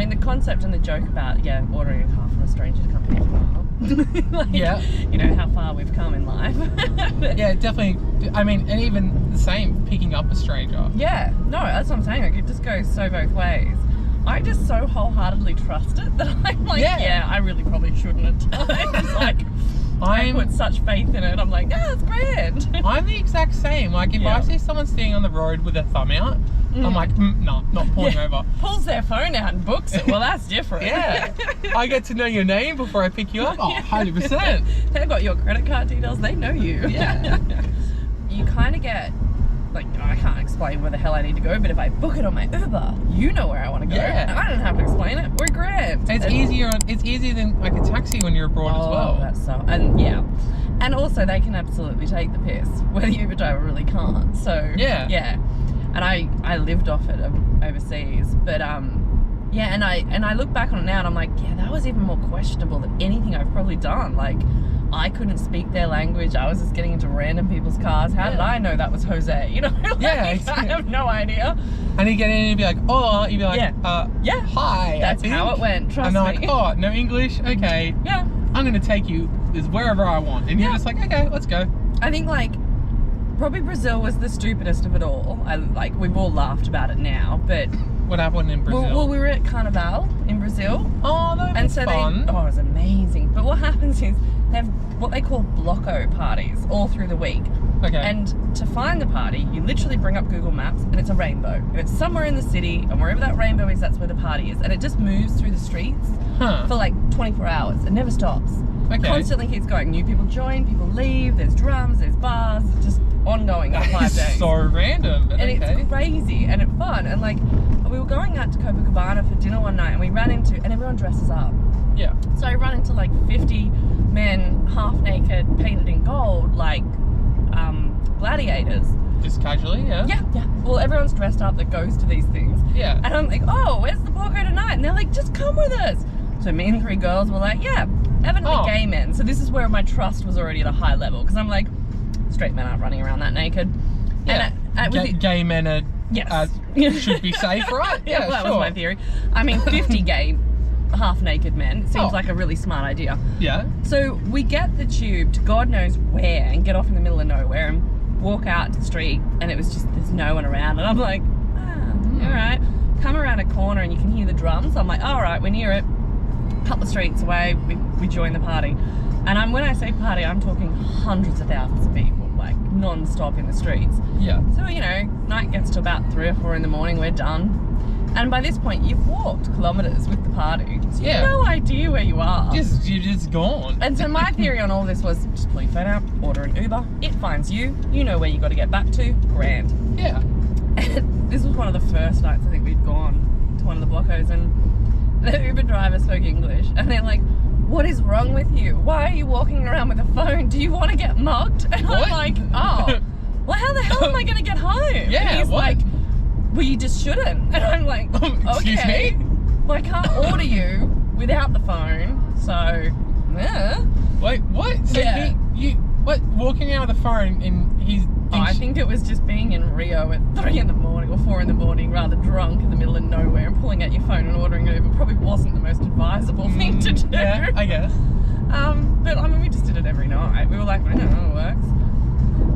mean, the concept and the joke about, ordering a car from a stranger to come pick you up. Like, Yeah. You know, how far we've come in life. Yeah, definitely. I mean, and even the same, picking up a stranger. Yeah, no, that's what I'm saying. Like, it just goes so both ways. I just so wholeheartedly trust it that I'm like, Yeah. I really probably shouldn't at times. Like, I put such faith in it. I'm like, it's grand. I'm the exact same. Like, if I see someone sitting on the road with a thumb out, I'm like, no, not pulling over. Pulls their phone out and books it. Well, that's different. Yeah. I get to know your name before I pick you up. Oh, 100%. They've got your credit card details. They know you. Yeah. You kind of get, like, I can't explain where the hell I need to go, but if I book it on my Uber, you know where I want to go. Yeah. And I don't have to explain it. We're grand. It's easier than like a taxi when you're abroad as well. That's so, and also they can absolutely take the piss where the Uber driver really can't. So yeah. And I lived off it overseas, but and I look back on it now and I'm like, that was even more questionable than anything I've probably done. Like, I couldn't speak their language. I was just getting into random people's cars. How did I know that was Jose? You know, like, I have no idea. And you get in and you'd be like, oh, you'd be like, hi. That's how it went. Trust me. And me. they're like, oh, no English? Okay. Yeah. I'm going to take you wherever I want. And you're just like, okay, let's go. I think, like, probably Brazil was the stupidest of it all. We've all laughed about it now, but... What happened in Brazil? Well, we were at Carnival in Brazil. Oh, that was fun. It was amazing. But what happens is they have what they call bloco parties all through the week. Okay. And to find the party, you literally bring up Google Maps and it's a rainbow. And it's somewhere in the city, and wherever that rainbow is, that's where the party is. And it just moves through the streets for like 24 hours. It never stops. Okay. Constantly keeps going. New people join, people leave, there's drums, there's bars, it's just ongoing for 5 days. So random, but it's crazy and it's fun. And like, we were going out to Copacabana for dinner one night and we ran into, and everyone dresses up. Yeah. So I run into like 50 men, half naked, painted in gold, like gladiators. Just casually, yeah? Yeah. Well, everyone's dressed up that goes to these things. Yeah. And I'm like, oh, where's the bloco tonight? And they're like, just come with us. So me and 3 girls were like, evidently gay men. So this is where my trust was already at a high level, because I'm like, straight men aren't running around that naked. Yeah. And gay men are yes. Should be safe, right? Well, that was my theory. I mean, 50 gay half-naked men seems like a really smart idea. Yeah. So we get the tube to God knows where and get off in the middle of nowhere and walk out to the street, and it was just, there's no one around. And I'm like, all right. Come around a corner and you can hear the drums. I'm like, all right, we're near it. A couple of streets away, we join the party. And when I say party, I'm talking hundreds of thousands of people, like non-stop in the streets. Yeah. So, night gets to about 3 or 4 in the morning, we're done. And by this point, you've walked kilometres with the party. So you have no idea where you are. You're just gone. And so my theory on all this was, just pull your phone out, order an Uber, it finds you, you know where you got to get back to, grand. Yeah. And this was one of the first nights I think we'd gone to one of the blocos, and the Uber driver spoke English, and they're like, what is wrong with you? Why are you walking around with a phone? Do you want to get mugged? And what? I'm like, oh, well, how the hell am I going to get home? Yeah, and he's like, well, you just shouldn't. And I'm like, excuse me? Well, I can't order you without the phone, so, Wait, what? So walking out with the phone and he's... I think it was just being in Rio at 3 in the morning or 4 in the morning, rather drunk in the middle of nowhere, and pulling out your phone and ordering an Uber probably wasn't the most advisable thing to do. Yeah, I guess. But I mean, we just did it every night. We were like, I don't know, it works.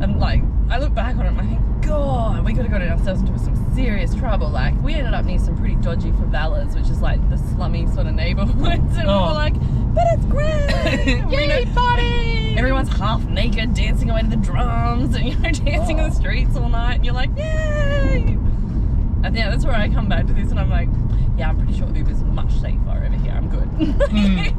And like, I look back on it and I think, God, we could have gotten ourselves into some serious trouble. Like, we ended up near some pretty dodgy favelas, which is like the slummy sort of neighborhoods, and we were like, but it's great! Yay, party! Everyone's half naked, dancing away to the drums, and dancing in the streets all night, and you're like, yay! And yeah, that's where I come back to this, and I'm like, yeah, I'm pretty sure Uber's much safer over here. I'm good.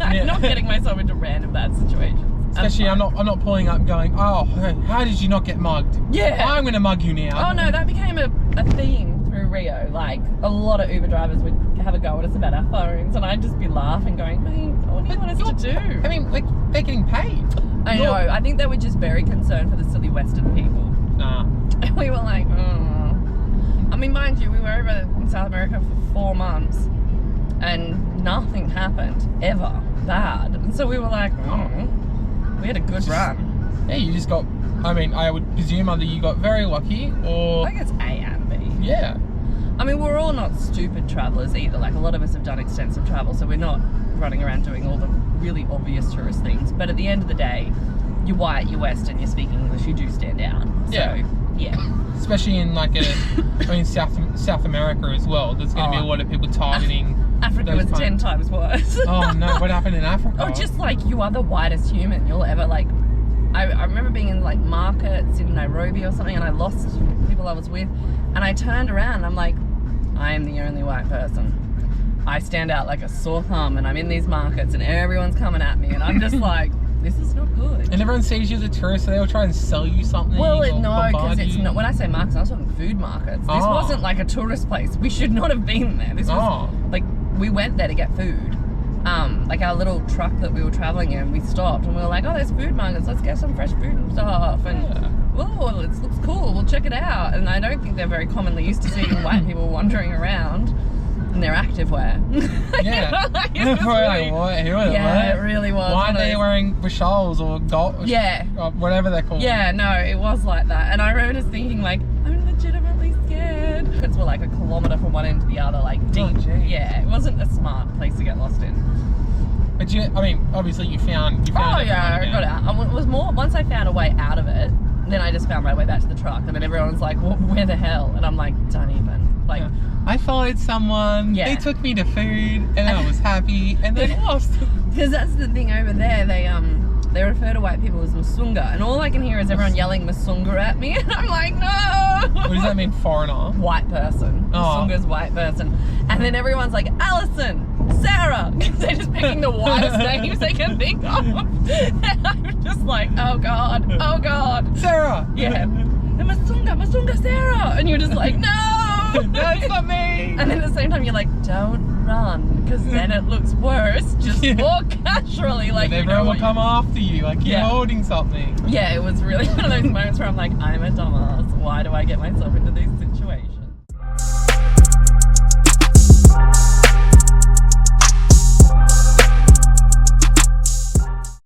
I'm not getting myself into random bad situations. Especially, I'm not pulling up and going, oh, how did you not get mugged? Yeah. I'm going to mug you now. Oh no, that became a theme through Rio. Like, a lot of Uber drivers would have a go at us about our phones, and I'd just be laughing, going, mate, what do you want us to do? I mean, like, they're getting paid. I know. I think they were just very concerned for the silly Western people. Nah. And we were like, I mean, mind you, we were over in South America for 4 months, and nothing happened, ever, bad. And so we were like, we had a good run. Yeah, you just got, I mean, I would presume either you got very lucky or... I think it's A and B. Yeah. I mean, we're all not stupid travellers either. Like, a lot of us have done extensive travel, so we're not running around doing all the really obvious tourist things. But at the end of the day, you're white, you're Western, you're speaking English, you do stand out. So, yeah. Especially in like South America as well. There's going to be a lot of people targeting. Africa was 10 times worse. Oh no, what happened in Africa? Oh, just like you are the whitest human you'll ever like. I remember being in like markets in Nairobi or something, and I lost people I was with, and I turned around and I'm like, I am the only white person. I stand out like a sore thumb, and I'm in these markets and everyone's coming at me, and I'm just like, this is not good. And everyone sees you as a tourist, so they'll try and sell you something. Well, no, because it's not. When I say markets, I was talking food markets. This wasn't like a tourist place. We should not have been there. This was like, we went there to get food. Like our little truck that we were traveling in, we stopped and we were like, oh, there's food markets, let's get some fresh food and stuff. And oh, it looks cool, we'll check it out. And I don't think they're very commonly used to seeing white people wandering around in their activewear. Yeah. It really was. Why are they wearing bashals or gold? Yeah. Or whatever they're called. Yeah, no, it was like that. And I remember just thinking like, I'm legitimately scared. It's like a kilometre from one end to the other, like deep. Yeah, it wasn't a smart place to get lost in. But I mean, obviously you found. Oh yeah, I got out. It was more once I found a way out of it. Then I just found my way back to the truck, and then everyone's like, well, "Where the hell?" And I'm like, "Don't even." Like, I followed someone. Yeah. They took me to food, and I was happy, and then lost. Because that's the thing over there. They refer to white people as Masunga, and all I can hear is everyone yelling Masunga at me, and I'm like, no! What does that mean, foreigner? White person. Masunga's white person. And then everyone's like, Alison, Sarah! They're just picking the whitest names they can think of. And I'm just like, oh God, oh God. Sarah! Yeah. Masunga, Sarah! And you're just like, no! That's not me! And then at the same time, you're like, don't run, because then it looks worse. Just walk casually, like, and everyone will come after you, like you're holding something. Yeah, it was really one of those moments where I'm like, I'm a dumbass. Why do I get myself into these situations?